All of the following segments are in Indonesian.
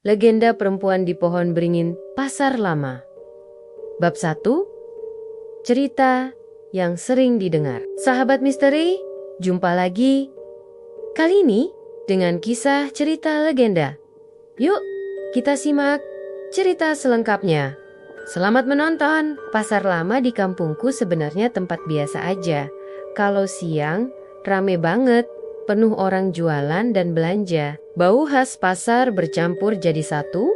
Legenda perempuan di pohon beringin Pasar Lama. Bab 1. Cerita yang sering didengar. Sahabat misteri, jumpa lagi. Kali ini dengan kisah cerita legenda. Yuk, kita simak cerita selengkapnya. Selamat menonton. Pasar Lama di kampungku sebenarnya tempat biasa aja. Kalau siang, rame banget. Penuh orang jualan dan belanja. Bau khas pasar bercampur jadi satu.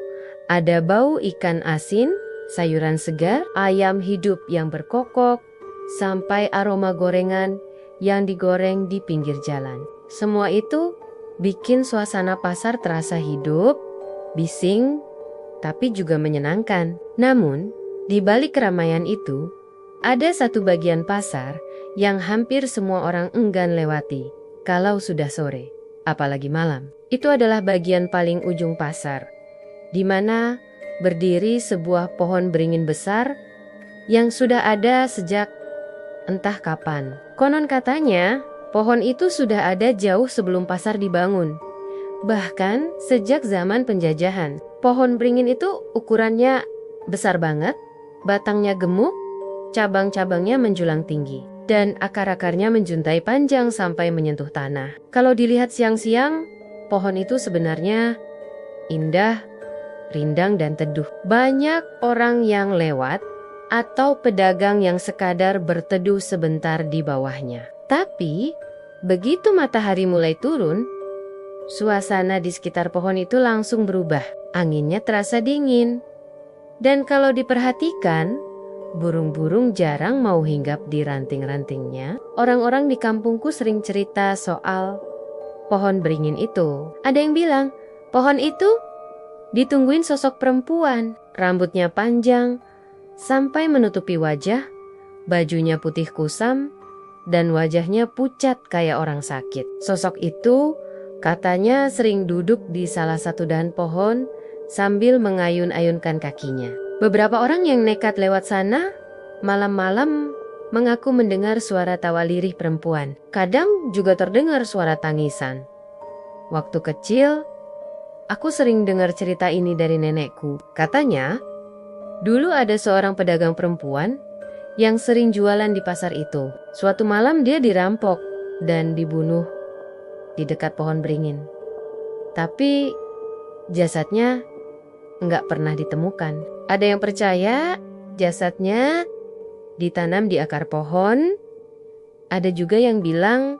Ada bau ikan asin, sayuran segar, ayam hidup yang berkokok, sampai aroma gorengan yang digoreng di pinggir jalan. Semua itu bikin suasana pasar terasa hidup, bising, tapi juga menyenangkan. Namun, di balik keramaian itu, ada satu bagian pasar yang hampir semua orang enggan lewati. Kalau sudah sore, apalagi malam, itu adalah bagian paling ujung pasar, di mana berdiri sebuah pohon beringin besar yang sudah ada sejak entah kapan. Konon katanya, pohon itu sudah ada jauh sebelum pasar dibangun. Bahkan sejak zaman penjajahan, pohon beringin itu ukurannya besar banget, batangnya gemuk, cabang-cabangnya menjulang tinggi. Dan akar-akarnya menjuntai panjang sampai menyentuh tanah. Kalau dilihat siang-siang, pohon itu sebenarnya indah, rindang, dan teduh. Banyak orang yang lewat atau pedagang yang sekadar berteduh sebentar di bawahnya. Tapi, begitu matahari mulai turun, suasana di sekitar pohon itu langsung berubah. Anginnya terasa dingin. Dan kalau diperhatikan, burung-burung jarang mau hinggap di ranting-rantingnya. Orang-orang di kampungku sering cerita soal pohon beringin itu. Ada yang bilang, pohon itu ditungguin sosok perempuan. Rambutnya panjang sampai menutupi wajah, bajunya putih kusam, dan wajahnya pucat kayak orang sakit. Sosok itu katanya sering duduk di salah satu dahan pohon sambil mengayun-ayunkan kakinya. Beberapa orang yang nekat lewat sana malam-malam mengaku mendengar suara tawa lirih perempuan. Kadang juga terdengar suara tangisan. Waktu kecil, aku sering dengar cerita ini dari nenekku. Katanya, dulu ada seorang pedagang perempuan yang sering jualan di pasar itu. Suatu malam dia dirampok dan dibunuh di dekat pohon beringin. Tapi jasadnya nggak pernah ditemukan. Ada yang percaya jasadnya ditanam di akar pohon. Ada juga yang bilang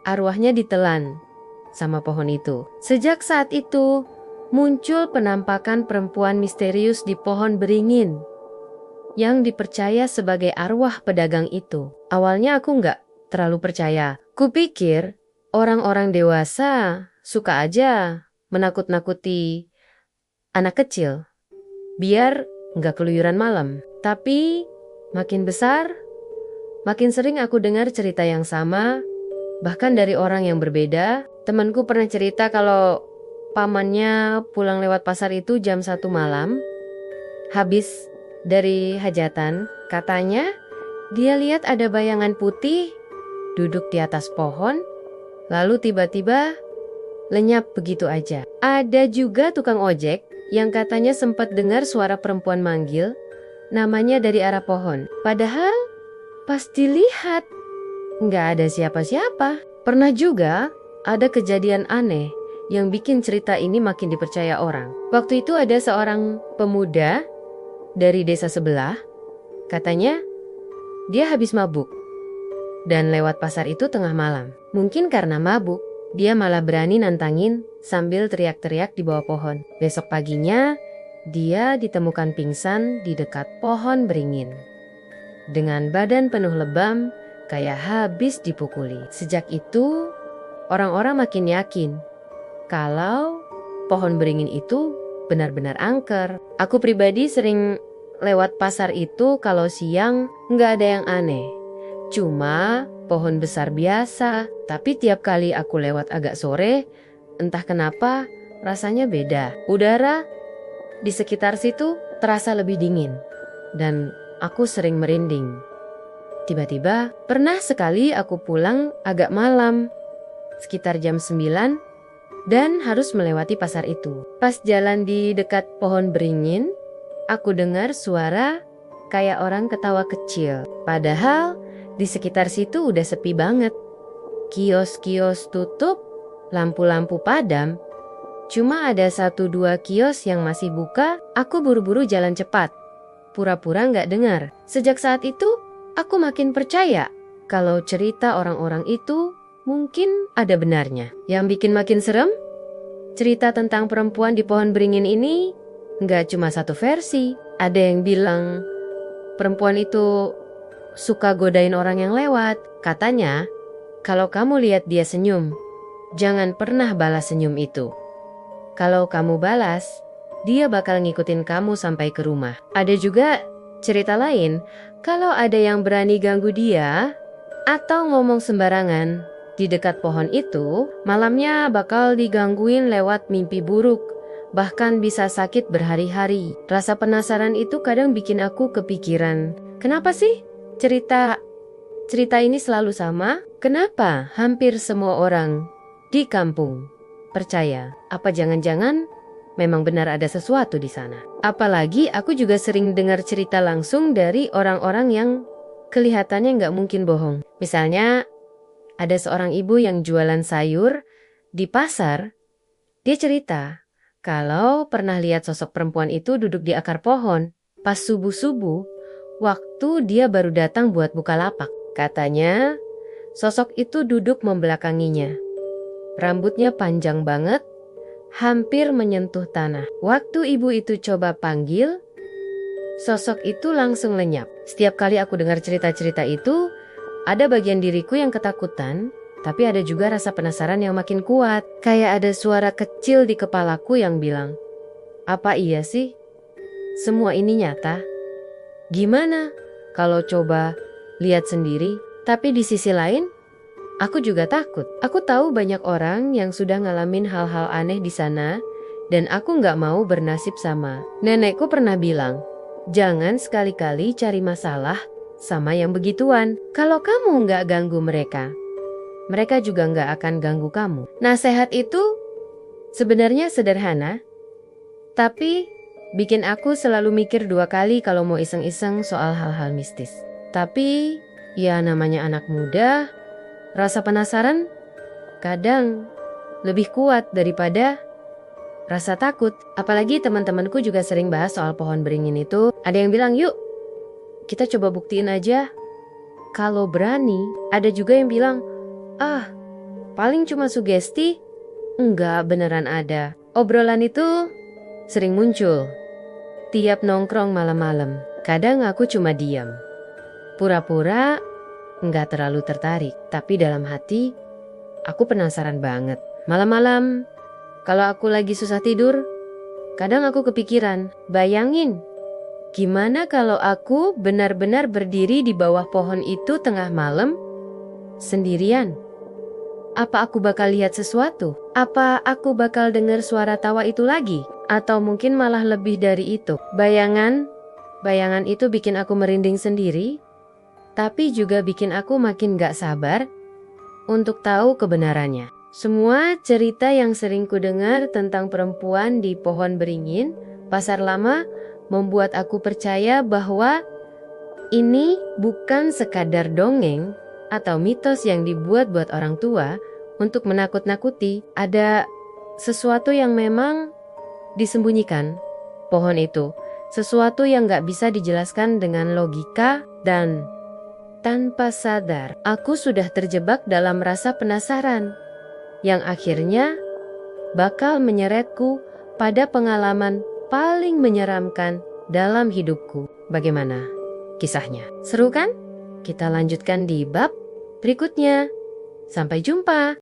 arwahnya ditelan sama pohon itu. Sejak saat itu muncul penampakan perempuan misterius di pohon beringin yang dipercaya sebagai arwah pedagang itu. Awalnya aku nggak terlalu percaya. Kupikir orang-orang dewasa suka aja menakut-nakuti anak kecil biar nggak keluyuran malam. Tapi makin besar, makin sering aku dengar cerita yang sama, bahkan dari orang yang berbeda. Temanku pernah cerita kalau pamannya pulang lewat pasar itu jam 1 malam, habis dari hajatan. Katanya dia lihat ada bayangan putih duduk di atas pohon, lalu tiba-tiba lenyap begitu aja. Ada juga tukang ojek yang katanya sempat dengar suara perempuan manggil namanya dari arah pohon. Padahal pas dilihat nggak ada siapa-siapa. Pernah juga ada kejadian aneh yang bikin cerita ini makin dipercaya orang. Waktu itu ada seorang pemuda dari desa sebelah. Katanya dia habis mabuk dan lewat pasar itu tengah malam. Mungkin karena mabuk, dia malah berani nantangin sambil teriak-teriak di bawah pohon. Besok paginya, dia ditemukan pingsan di dekat pohon beringin. Dengan badan penuh lebam, kayak habis dipukuli. Sejak itu, orang-orang makin yakin kalau pohon beringin itu benar-benar angker. Aku pribadi sering lewat pasar itu kalau siang nggak ada yang aneh. Cuma pohon besar biasa, tapi tiap kali aku lewat agak sore, entah kenapa rasanya beda. Udara di sekitar situ terasa lebih dingin dan aku sering merinding. Tiba-tiba pernah sekali aku pulang agak malam, sekitar jam 9, dan harus melewati pasar itu. Pas jalan di dekat pohon beringin, aku dengar suara kayak orang ketawa kecil. Padahal di sekitar situ udah sepi banget. Kios-kios tutup, lampu-lampu padam. Cuma ada 1-2 kios yang masih buka. Aku buru-buru jalan cepat, pura-pura nggak dengar. Sejak saat itu, aku makin percaya kalau cerita orang-orang itu mungkin ada benarnya. Yang bikin makin serem, cerita tentang perempuan di pohon beringin ini nggak cuma satu versi. Ada yang bilang perempuan itu suka godain orang yang lewat. Katanya, kalau kamu lihat dia senyum, jangan pernah balas senyum itu. Kalau kamu balas, dia bakal ngikutin kamu sampai ke rumah. Ada juga cerita lain, kalau ada yang berani ganggu dia atau ngomong sembarangan di dekat pohon itu, malamnya bakal digangguin lewat mimpi buruk, bahkan bisa sakit berhari-hari. Rasa penasaran itu kadang bikin aku kepikiran, kenapa sih cerita ini selalu sama? Kenapa hampir semua orang di kampung percaya? Apa jangan-jangan memang benar ada sesuatu di sana? Apalagi aku juga sering dengar cerita langsung dari orang-orang yang kelihatannya nggak mungkin bohong. Misalnya, ada seorang ibu yang jualan sayur di pasar. Dia cerita kalau pernah lihat sosok perempuan itu duduk di akar pohon pas subuh-subuh waktu dia baru datang buat buka lapak. Katanya, sosok itu duduk membelakanginya. Rambutnya panjang banget, hampir menyentuh tanah. Waktu ibu itu coba panggil, sosok itu langsung lenyap. Setiap kali aku dengar cerita-cerita itu, ada bagian diriku yang ketakutan, tapi ada juga rasa penasaran yang makin kuat. Kayak ada suara kecil di kepalaku yang bilang, apa iya sih? Semua ini nyata? Gimana kalau coba lihat sendiri? Tapi di sisi lain, aku juga takut. Aku tahu banyak orang yang sudah ngalamin hal-hal aneh di sana, dan aku nggak mau bernasib sama. Nenekku pernah bilang, jangan sekali-kali cari masalah sama yang begituan. Kalau kamu nggak ganggu mereka, mereka juga nggak akan ganggu kamu. Nasihat itu sebenarnya sederhana, tapi bikin aku selalu mikir 2 kali kalau mau iseng-iseng soal hal-hal mistis. Tapi ya namanya anak muda, rasa penasaran kadang lebih kuat daripada rasa takut. Apalagi teman-temanku juga sering bahas soal pohon beringin itu. Ada yang bilang, yuk kita coba buktiin aja. Kalau berani. Ada juga yang bilang, paling cuma sugesti. Enggak, beneran ada. Obrolan itu sering muncul tiap nongkrong malam-malam. Kadang aku cuma diam, pura-pura nggak terlalu tertarik, tapi dalam hati aku penasaran banget. Malam-malam kalau aku lagi susah tidur, kadang aku kepikiran, bayangin gimana kalau aku benar-benar berdiri di bawah pohon itu tengah malam sendirian. Apa aku bakal lihat sesuatu? Apa aku bakal dengar suara tawa itu lagi? Atau mungkin malah lebih dari itu? Bayangan itu bikin aku merinding sendiri, tapi juga bikin aku makin gak sabar untuk tahu kebenarannya. Semua cerita yang sering ku dengar tentang perempuan di pohon beringin, pasar lama, membuat aku percaya bahwa ini bukan sekadar dongeng atau mitos yang dibuat buat orang tua untuk menakut-nakuti. Ada sesuatu yang memang disembunyikan pohon itu, sesuatu yang gak bisa dijelaskan dengan logika, dan tanpa sadar aku sudah terjebak dalam rasa penasaran yang akhirnya bakal menyeretku pada pengalaman paling menyeramkan dalam hidupku. Bagaimana kisahnya? Seru kan? Kita lanjutkan di bab berikutnya. Sampai jumpa.